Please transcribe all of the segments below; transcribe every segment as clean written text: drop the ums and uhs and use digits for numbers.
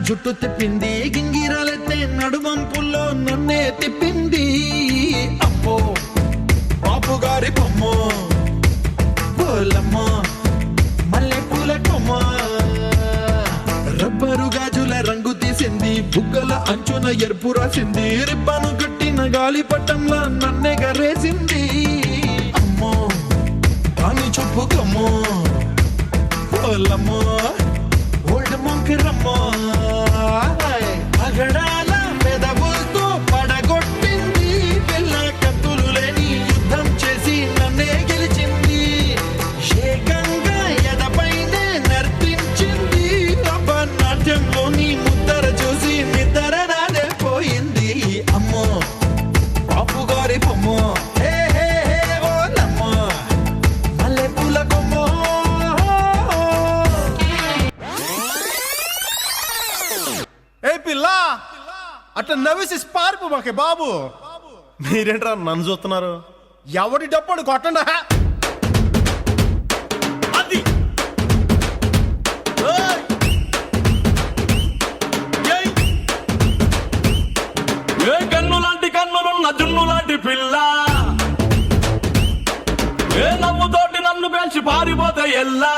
జుట్టు తిప్పింది, గింగిరాలెత్తే నడుమంపుల్లో నన్నే తిప్పింది. అమ్మో బాపు గారి బొమ్మ, పోలమ్మ మల్లె పూల కొమ్మ, రబ్బరు గాజుల రంగు తీసింది, బుగ్గల అంచున ఎరుపు రాసింది, రిబ్బను కట్టిన గాలిపటంలా నన్నే గరేసింది. అమ్మో దాని చెప్పుకమ్మో, పోలమ్మో ఓల్డ్ మొంకిరమ్మో, అగడాల పెదవులతో పడగొట్టింది, పిల్ల కత్తులు లేని యుద్ధం చేసి నన్నే గెలిచింది. ఏకంగా ఎదపైనే నర్తించింది, నాట్యంలోని ముద్దర చూసి నిద్ర నాదే పోయింది. అమ్మో బాపు గారి బొమ్మ, హే హే హే ఓలమ్మో మల్లె పూల కొమ్మ. ఏ పిల్ల అట్లా నవ్వేసి పారిపో మాకే బాబు. మీరేంట్రా నన్ను చూస్తున్నారు? ఎవడి డప్పుడు కొట్టండా. అది ఏ కన్ను లాంటి కన్నులున్న జున్ను లాంటి పిల్ల, ఏ నవ్వుతోటి నన్ను పేల్చి పారిపోతే ఎల్లా.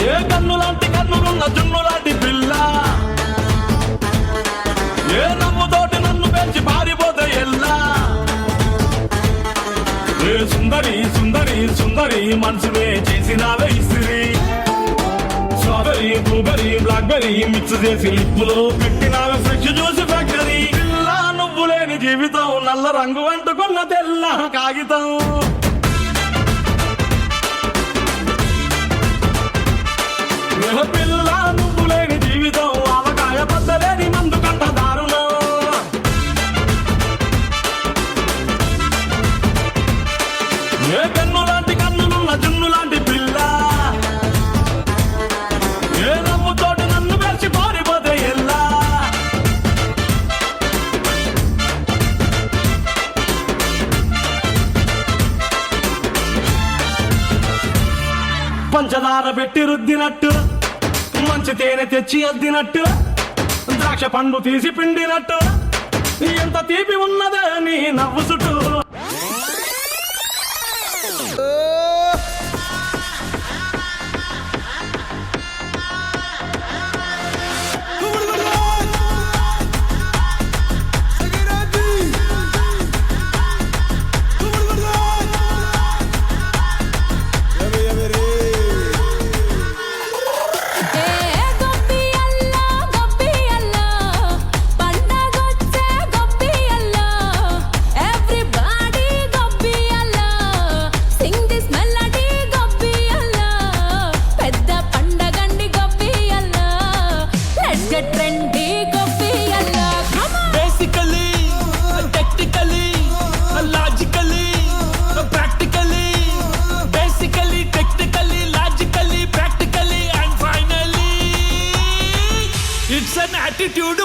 ఏ కన్ను లాంటి కన్నులున్న జున్ను లాంటి పిల్ల, ఏ నవ్వుతోటి నన్ను పేల్చి పారిపోతే ఎల్లా. ఏ సుందరి సుందరి సుందరి మనసునే చేసినావే ఇస్త్రీ, స్ట్రాబెరీ బ్లూబెరీ బ్లాక్బెరీ మిక్స్ చేసి లిప్పులో పెట్టినావే ఫ్రెష్ జ్యూస్ ఫ్యాక్టరీ. పిల్ల నువ్వు లేని జీవితం నల్ల రంగు అంటుకున్న తెల్ల కాగితం. పిల్ల నువ్వు లేని జీవితం ఆవకాయ బద్దలేని మందు కంట దారుణం. ఏ కన్ను లాంటి కన్నులున్న జున్ను లాంటి పిల్ల, ఏ నవ్వుతోటి నన్ను పెంచి పారిపోతే ఎల్లా. పంచదార పెట్టి రుద్దినట్టు, మంచి తేనె తెచ్చి అద్దినట్టు, ద్రాక్ష పండు తీసి పిండినట్టు, ఎంత తీపి ఉన్నదే నీ నవ్వు చుట్టూ. It's an attitude